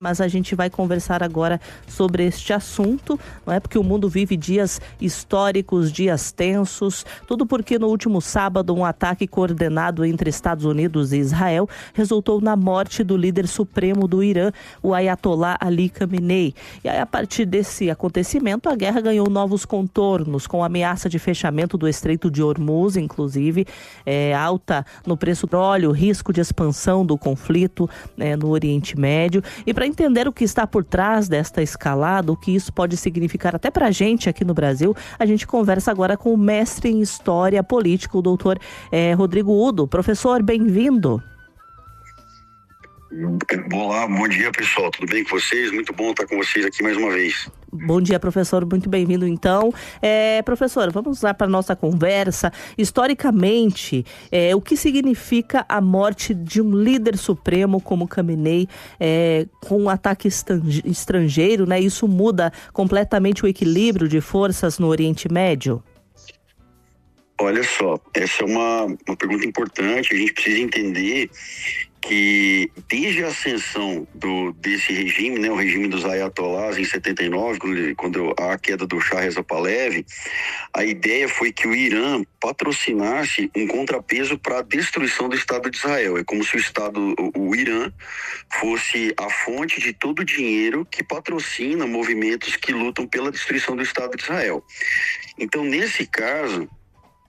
Mas a gente vai conversar agora sobre este assunto, não é? Porque o mundo vive dias históricos, dias tensos, tudo porque no último sábado um ataque coordenado entre Estados Unidos e Israel resultou na morte do líder supremo do Irã, o Ayatollah Ali Khamenei. E aí, a partir desse acontecimento, a guerra ganhou novos contornos, com a ameaça de fechamento do Estreito de Hormuz, inclusive, alta no preço do óleo, risco de expansão do conflito no Oriente Médio. E para entender o que está por trás desta escalada, o que isso pode significar até para a gente aqui no Brasil, a gente conversa agora com o mestre em História Política, o doutor Rodrigo Udo. Professor, bem-vindo. Olá, bom dia, pessoal, tudo bem com vocês? Muito bom estar com vocês aqui mais uma vez. Bom dia, professor, muito bem-vindo então. Professor, vamos lá para a nossa conversa. Historicamente, o que significa a morte de um líder supremo como Khamenei, com um ataque estrangeiro, né? Isso muda completamente o equilíbrio de forças no Oriente Médio? Olha só, essa é uma pergunta importante. A gente precisa entender que desde a ascensão desse regime, né, o regime dos Ayatollahs em 79, quando a queda do Shah Reza Pahlavi, a ideia foi que o Irã patrocinasse um contrapeso para a destruição do Estado de Israel. É como se o Irã fosse a fonte de todo o dinheiro que patrocina movimentos que lutam pela destruição do Estado de Israel. Então, nesse caso,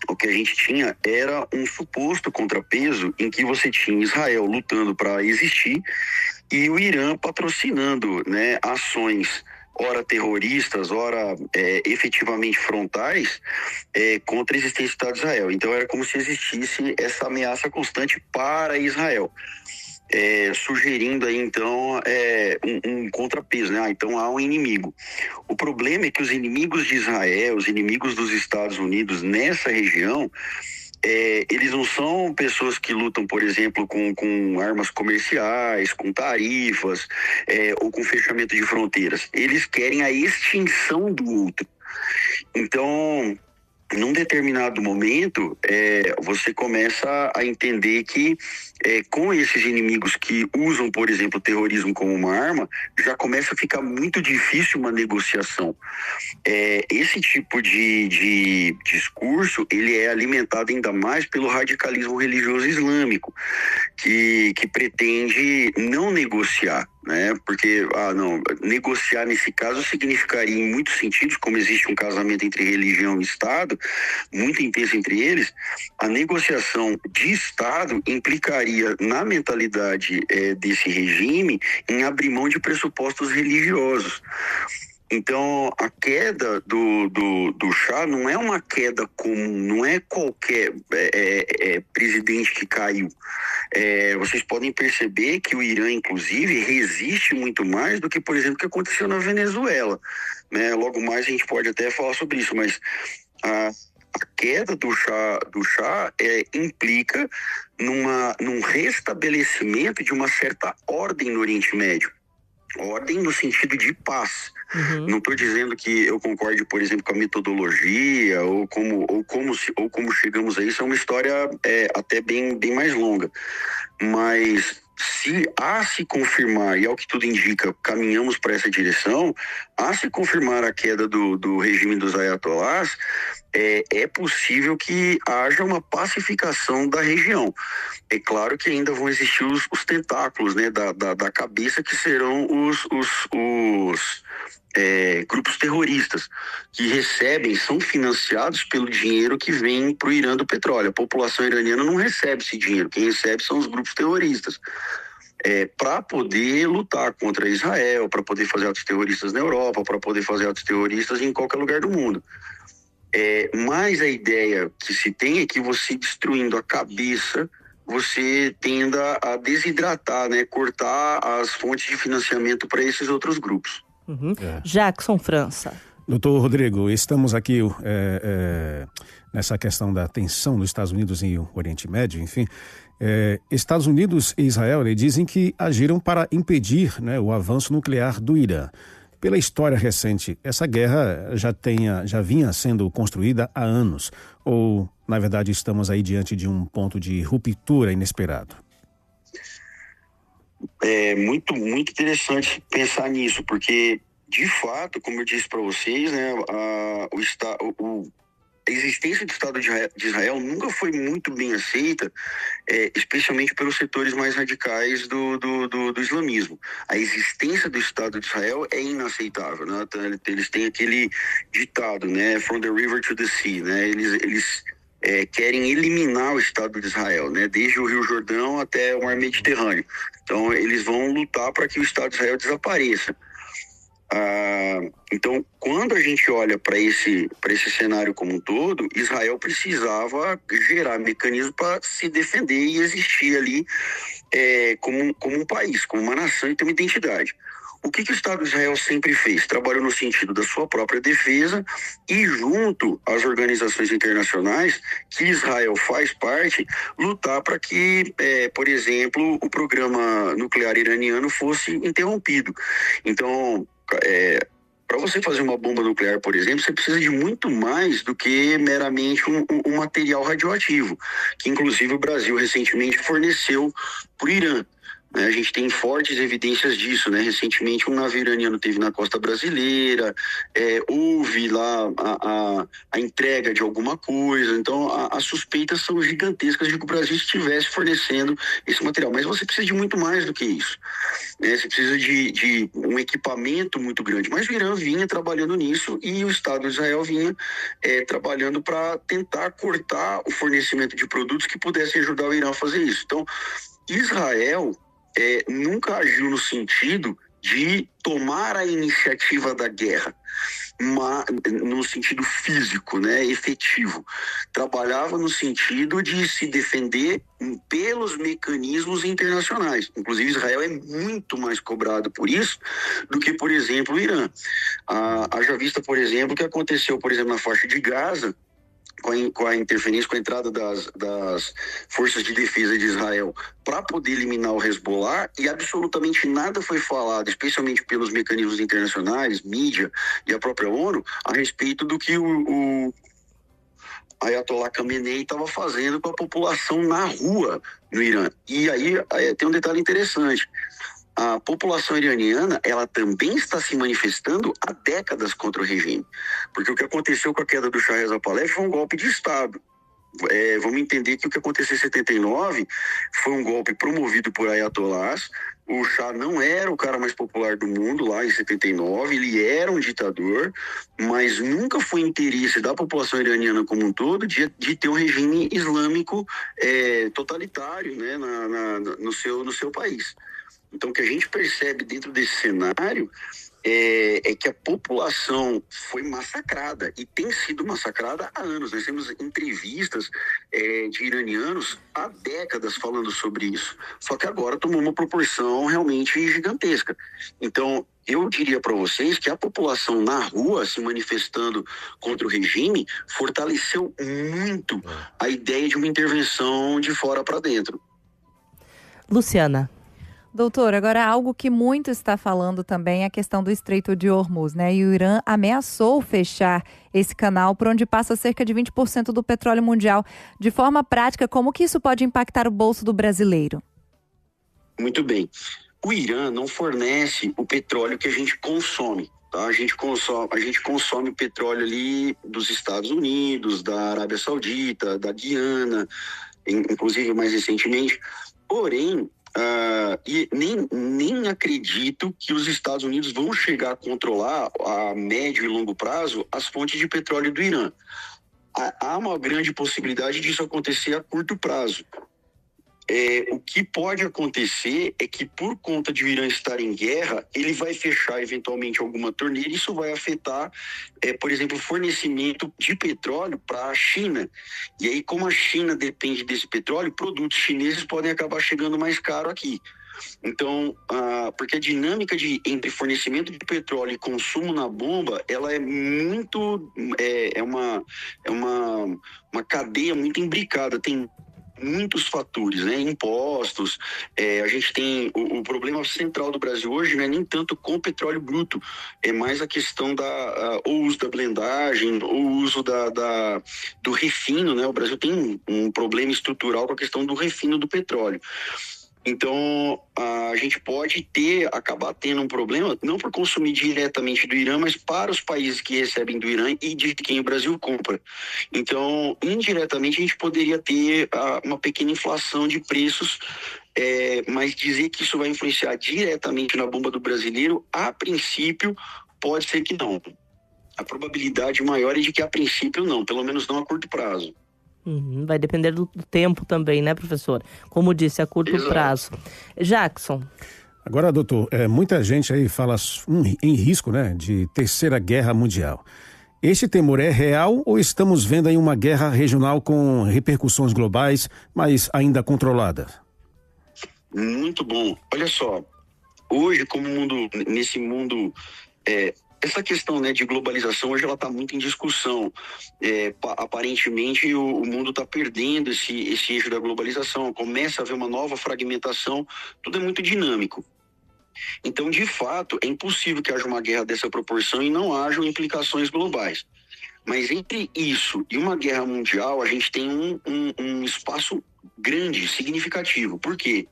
o que a gente tinha era um suposto contrapeso em que você tinha Israel lutando para existir e o Irã patrocinando, né, ações ora terroristas, ora efetivamente frontais contra a existência do Estado de Israel. Então era como se existisse essa ameaça constante para Israel. Sugerindo aí então um contrapeso, né? Então há um inimigo. O problema é que os inimigos de Israel, os inimigos dos Estados Unidos nessa região, eles não são pessoas que lutam, por exemplo, com armas comerciais, com tarifas, ou com fechamento de fronteiras. Eles querem a extinção do outro. Então, num determinado momento, você começa a entender que com esses inimigos que usam, por exemplo, o terrorismo como uma arma, já começa a ficar muito difícil uma negociação. Esse tipo de discurso, ele é alimentado ainda mais pelo radicalismo religioso islâmico, que pretende não negociar, né? Porque negociar nesse caso significaria, em muitos sentidos, como existe um casamento entre religião e Estado, muito intenso entre eles, a negociação de Estado implicaria na mentalidade desse regime em abrir mão de pressupostos religiosos. Então, a queda do Shah não é uma queda comum, não é qualquer presidente que caiu. Vocês podem perceber que o Irã, inclusive, resiste muito mais do que, por exemplo, o que aconteceu na Venezuela, né? Logo mais a gente pode até falar sobre isso, mas a queda do Shah implica num restabelecimento de uma certa ordem no Oriente Médio. Ordem no sentido de paz. Uhum. Não estou dizendo que eu concorde, por exemplo, com a metodologia ou como chegamos a isso. É uma história até bem mais longa. Mas se confirmar, e ao que tudo indica, caminhamos para essa direção, se confirmar a queda do regime dos Ayatollahs, é possível que haja uma pacificação da região. É claro que ainda vão existir os tentáculos, né, da cabeça, que serão os grupos terroristas que são financiados pelo dinheiro que vem para o Irã do petróleo. A população iraniana não recebe esse dinheiro, quem recebe são os grupos terroristas. Para poder lutar contra Israel, para poder fazer atos terroristas na Europa, para poder fazer atos terroristas em qualquer lugar do mundo. Mas a ideia que se tem é que você, destruindo a cabeça, você tenda a desidratar, né, cortar as fontes de financiamento para esses outros grupos. Uhum. Jackson França. Doutor Rodrigo, estamos aqui nessa questão da tensão dos Estados Unidos e o Oriente Médio, enfim. Estados Unidos e Israel dizem que agiram para impedir, né, o avanço nuclear do Irã. Pela história recente, essa guerra já vinha sendo construída há anos, ou, na verdade, estamos aí diante de um ponto de ruptura inesperado? É muito interessante pensar nisso, porque, de fato, como eu disse para vocês, né, a existência do Estado de Israel nunca foi muito bem aceita, especialmente pelos setores mais radicais do islamismo. A existência do Estado de Israel é inaceitável, né? Eles têm aquele ditado, né? From the river to the sea, né? Eles querem eliminar o Estado de Israel, né? Desde o Rio Jordão até o Mar Mediterrâneo. Então, eles vão lutar para que o Estado de Israel desapareça. Então, quando a gente olha para esse cenário como um todo, Israel precisava gerar mecanismos para se defender e existir ali como um país, como uma nação e ter uma identidade. O que o Estado de Israel sempre fez? Trabalhou no sentido da sua própria defesa e, junto às organizações internacionais que Israel faz parte, lutar para que, por exemplo, o programa nuclear iraniano fosse interrompido. Então, para você fazer uma bomba nuclear, por exemplo, você precisa de muito mais do que meramente um material radioativo, que inclusive o Brasil recentemente forneceu para o Irã. A gente tem fortes evidências disso, né? Recentemente um navio iraniano teve na costa brasileira, houve lá a entrega de alguma coisa, então as suspeitas são gigantescas de que o Brasil estivesse fornecendo esse material, mas você precisa de muito mais do que isso, né? Você precisa de um equipamento muito grande, mas o Irã vinha trabalhando nisso e o Estado de Israel vinha trabalhando para tentar cortar o fornecimento de produtos que pudessem ajudar o Irã a fazer isso. Então, Israel nunca agiu no sentido de tomar a iniciativa da guerra, no sentido físico, né, efetivo. Trabalhava no sentido de se defender pelos mecanismos internacionais. Inclusive, Israel é muito mais cobrado por isso do que, por exemplo, o Irã. Haja vista, por exemplo, o que aconteceu, por exemplo, na faixa de Gaza, com a interferência, com a entrada das forças de defesa de Israel para poder eliminar o Hezbollah, e absolutamente nada foi falado, especialmente pelos mecanismos internacionais, mídia e a própria ONU, a respeito do que o Ayatollah Khamenei estava fazendo com a população na rua no Irã. E aí tem um detalhe interessante. A população iraniana, ela também está se manifestando há décadas contra o regime. Porque o que aconteceu com a queda do Shah Reza Pahlavi foi um golpe de Estado. Vamos entender que o que aconteceu em 79 foi um golpe promovido por ayatollahs. O Shah não era o cara mais popular do mundo lá em 79, ele era um ditador, mas nunca foi interesse da população iraniana como um todo de ter um regime islâmico totalitário, né, no seu país. Então, o que a gente percebe dentro desse cenário é que a população foi massacrada e tem sido massacrada há anos. Nós temos entrevistas de iranianos há décadas falando sobre isso. Só que agora tomou uma proporção realmente gigantesca. Então, eu diria para vocês que a população na rua se manifestando contra o regime fortaleceu muito a ideia de uma intervenção de fora para dentro. Luciana. Doutor, agora algo que muito está falando também é a questão do Estreito de Hormuz, né? E o Irã ameaçou fechar esse canal por onde passa cerca de 20% do petróleo mundial. De forma prática, como que isso pode impactar o bolso do brasileiro? Muito bem. O Irã não fornece o petróleo que a gente consome. Tá? A gente consome petróleo ali dos Estados Unidos, da Arábia Saudita, da Guiana, inclusive mais recentemente. Porém, e nem acredito que os Estados Unidos vão chegar a controlar a médio e longo prazo as fontes de petróleo do Irã. Há uma grande possibilidade disso acontecer a curto prazo. O que pode acontecer é que, por conta de o Irã estar em guerra, ele vai fechar eventualmente alguma torneira e isso vai afetar, por exemplo, o fornecimento de petróleo para a China. E aí, como a China depende desse petróleo, produtos chineses podem acabar chegando mais caro aqui. Então, porque a dinâmica entre fornecimento de petróleo e consumo na bomba, ela é muito, uma cadeia muito imbricada, tem muitos fatores, né? Impostos, a gente tem o problema central do Brasil hoje, não é nem tanto com o petróleo bruto, é mais a questão o uso da blendagem, o uso do refino, né? O Brasil tem um problema estrutural com a questão do refino do petróleo. Então, a gente pode acabar tendo um problema, não por consumir diretamente do Irã, mas para os países que recebem do Irã e de quem o Brasil compra. Então, indiretamente, a gente poderia ter uma pequena inflação de preços, mas dizer que isso vai influenciar diretamente na bomba do brasileiro, a princípio, pode ser que não. A probabilidade maior é de que, a princípio, não, pelo menos não a curto prazo. Vai depender do tempo também, né, professor? Como disse, a curto prazo. Jackson. Agora, doutor, muita gente aí fala em risco, né, de terceira guerra mundial. Este temor é real ou estamos vendo aí uma guerra regional com repercussões globais, mas ainda controlada? Muito bom. Olha só, hoje, nesse mundo... Essa questão, né, de globalização, hoje ela está muito em discussão. Aparentemente, o mundo está perdendo esse eixo da globalização. Começa a haver uma nova fragmentação. Tudo é muito dinâmico. Então, de fato, é impossível que haja uma guerra dessa proporção e não hajam implicações globais. Mas entre isso e uma guerra mundial, a gente tem um espaço grande, significativo. Por quê?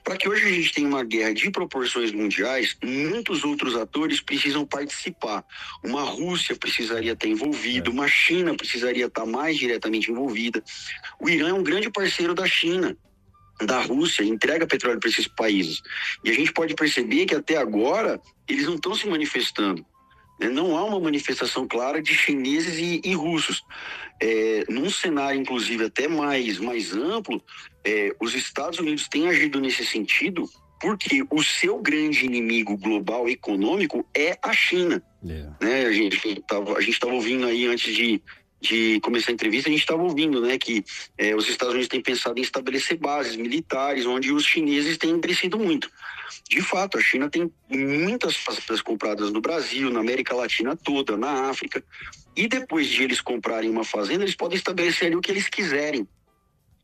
Para que hoje a gente tenha uma guerra de proporções mundiais, muitos outros atores precisam participar. Uma Rússia precisaria estar envolvida, uma China precisaria estar mais diretamente envolvida. O Irã é um grande parceiro da China, da Rússia, entrega petróleo para esses países. E a gente pode perceber que até agora eles não estão se manifestando. Não há uma manifestação clara de chineses e russos. Num cenário, inclusive, até mais amplo, os Estados Unidos têm agido nesse sentido porque o seu grande inimigo global econômico é a China. Né? A gente estava ouvindo aí, antes de começar a entrevista, a gente estava ouvindo, né, que os Estados Unidos têm pensado em estabelecer bases militares, onde os chineses têm crescido muito. De fato, a China tem muitas fazendas compradas no Brasil, na América Latina toda, na África. E depois de eles comprarem uma fazenda, eles podem estabelecer ali o que eles quiserem.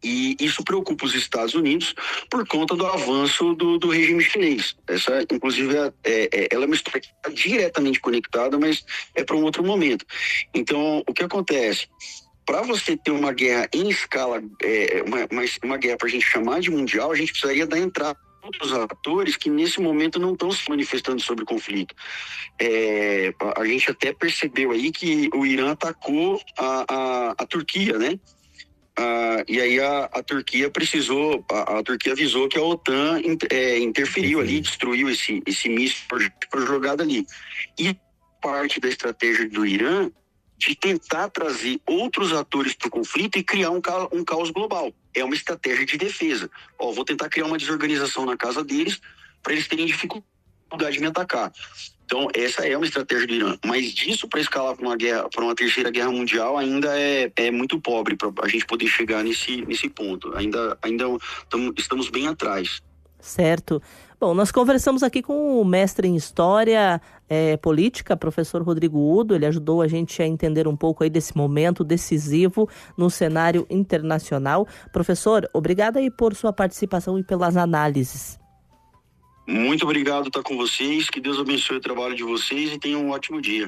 E isso preocupa os Estados Unidos por conta do avanço do regime chinês. Essa, inclusive, ela é uma história que está diretamente conectada, mas é para um outro momento. Então, o que acontece? Para você ter uma guerra em escala, uma guerra para a gente chamar de mundial, a gente precisaria da entrada de outros atores que nesse momento não estão se manifestando sobre o conflito. A gente até percebeu aí que o Irã atacou a Turquia, né? E aí a Turquia a Turquia avisou que a OTAN interferiu ali, destruiu esse míssil que foi jogado ali. E parte da estratégia do Irã de tentar trazer outros atores para o conflito e criar um caos global. É uma estratégia de defesa. Vou tentar criar uma desorganização na casa deles para eles terem dificuldade de me atacar. Então, essa é uma estratégia do Irã. Mas disso para escalar para uma terceira guerra mundial ainda é muito pobre para a gente poder chegar nesse ponto. Ainda estamos bem atrás. Certo. Bom, nós conversamos aqui com o mestre em História Política, professor Rodrigo Udo. Ele ajudou a gente a entender um pouco aí desse momento decisivo no cenário internacional. Professor, obrigado aí por sua participação e pelas análises. Muito obrigado por estar com vocês. Que Deus abençoe o trabalho de vocês e tenham um ótimo dia.